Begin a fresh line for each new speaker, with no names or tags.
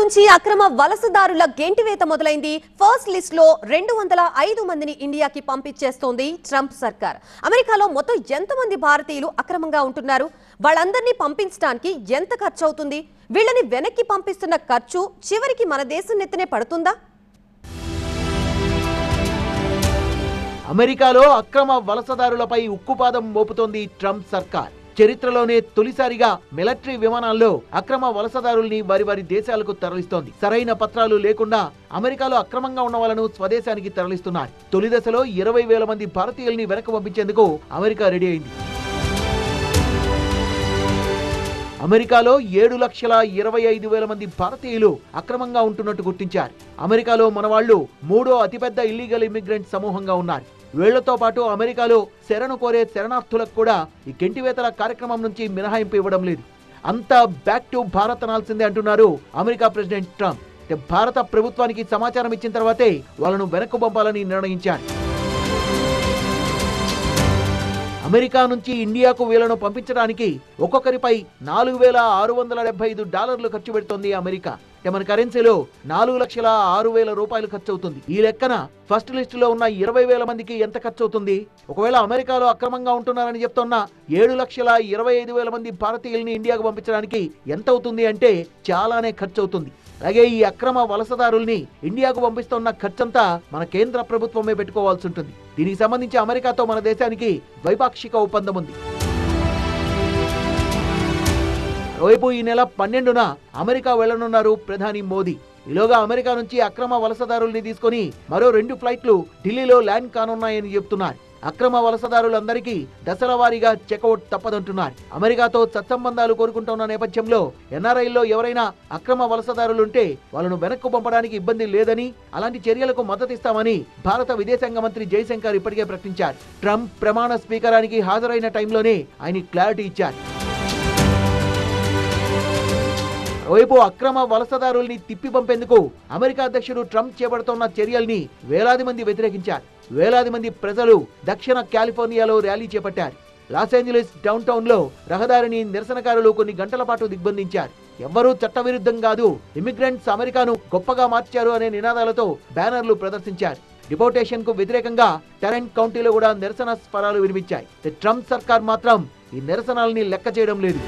నుంచి అక్రమ వలసదారుల గెంటివేత మొదలైంది. ఫస్ట్ లిస్ట్ లో 205 మందిని ఇండియాకి పంపించేస్తోంది ట్రంప్ సర్కార్. అమెరికాలో మొత్తం ఎంతమంది భారతీయులు అక్రమంగా ఉంటున్నారు, వాళ్ళందరినీ పంపించడానికి ఎంత ఖర్చు అవుతుంది, వీళ్ళని వెనక్కి పంపిస్తున్న ఖర్చు చివరికి మన దేశం నెత్తనే పడుతుందా?
అమెరికాలో అక్రమ వలసదారులపై ఉక్కుపాదం మోపుతోంది ట్రంప్ సర్కార్. చరిత్రలోనే తొలిసారిగా మిలిటరీ విమానాల్లో అక్రమ వలసదారుల్ని వారి దేశాలకు తరలిస్తోంది. సరైన పత్రాలు లేకుండా అమెరికాలో అక్రమంగా ఉన్న వాళ్ళను స్వదేశానికి తరలిస్తున్నారు. తొలి దశలో 20,000 మంది భారతీయుల్ని వెనక్కి పంపించేందుకు అమెరికా రెడీ అయింది. అమెరికాలో 7,25,000 మంది భారతీయులు అక్రమంగా ఉంటున్నట్టు గుర్తించారు. అమెరికాలో మన వాళ్ళు 3వ అతిపెద్ద ఇల్లీగల్ ఇమిగ్రెంట్ సమూహంగా ఉన్నారు. వీళ్లతో పాటు అమెరికాలో శరణు కోరే శరణార్థులకు కూడా ఈ గెంటివేతల కార్యక్రమం నుంచి మినహాయింపు ఇవ్వడం లేదు. అంతా బ్యాక్ టు భారత్ అనాల్సిందే అంటున్నారు అమెరికా ప్రెసిడెంట్ ట్రంప్. భారత ప్రభుత్వానికి సమాచారం ఇచ్చిన తర్వాతే వాళ్ళను వెనక్కు పంపాలని నిర్ణయించారు. అమెరికా నుంచి ఇండియాకు వీళ్లను పంపించడానికి ఒక్కొక్కరిపై $4,675 ఖర్చు పెడుతోంది అమెరికా. మన కరెన్సీలో 4,06,000 రూపాయలు ఖర్చు అవుతుంది. ఈ లెక్కన ఫస్ట్ లిస్ట్ లో ఉన్న 20,000 మందికి ఎంత ఖర్చు అవుతుంది? ఒకవేళ అమెరికాలో అక్రమంగా ఉంటున్నారని చెప్తున్న 7,25,000 మంది భారతీయుల్ని ఇండియాకు పంపించడానికి ఎంత అవుతుంది అంటే చాలానే ఖర్చు అవుతుంది. అలాగే ఈ అక్రమ వలసదారుల్ని ఇండియాకు పంపిస్తున్న ఖర్చంతా మన కేంద్ర ప్రభుత్వమే పెట్టుకోవాల్సి ఉంటుంది. దీనికి సంబంధించి అమెరికాతో మన దేశానికి ద్వైపాక్షిక ఒప్పందం ఉంది. రేపు ఈ నెల 12న అమెరికా వెళ్లనున్నారు ప్రధాని మోదీ. ఈలోగా అమెరికా నుంచి అక్రమ వలసదారుల్ని తీసుకుని మరో 2 ఫ్లైట్లు ఢిల్లీలో ల్యాండ్ కానున్నాయని చెప్తున్నారు. అక్రమ వలసదారులందరికీ దశల వారీగా చెక్అవుట్ తప్పదంటున్నారు. అమెరికాతో సత్సంబంధాలు కోరుకుంటున్న నేపథ్యంలో ఎన్ఆర్ఐల్లో ఎవరైనా అక్రమ వలసదారులుంటే వాళ్ళను వెనక్కు పంపడానికి ఇబ్బంది లేదని, అలాంటి చర్యలకు మద్దతిస్తామని భారత విదేశాంగ మంత్రి జయశంకర్ ఇప్పటికే ప్రకటించారు. ట్రంప్ ప్రమాణ స్వీకారానికి హాజరైన టైంలోనే ఆయన క్లారిటీ ఇచ్చారు. వైపు అక్రమ వలసదారుల్ని తిప్పి పంపేందుకు అమెరికా అధ్యక్షుడు ట్రంప్ చేపడుతున్న చర్యల్ని వేలాది మంది వ్యతిరేకించారు. వేలాది మంది ప్రజలు దక్షిణ కాలిఫోర్నియాలో ర్యాలీ చేపట్టారు. లాస్ ఏంజలీస్ డౌన్ టౌన్ లో రహదారిని నిరసనకారులు కొన్ని గంటల పాటు దిగ్బంధించారు. ఎవ్వరూ చట్టవిరుద్ధం కాదు, ఇమిగ్రెంట్స్ అమెరికాను గొప్పగా మార్చారు అనే నినాదాలతో బ్యానర్లు ప్రదర్శించారు. డిపోర్టేషన్ కు వ్యతిరేకంగా టెరెంట్ కౌంటీలో కూడా నిరసన స్వరాలు వినిపించాయి. ట్రంప్ సర్కార్ మాత్రం ఈ నిరసనల్ని లెక్క చేయడం లేదు.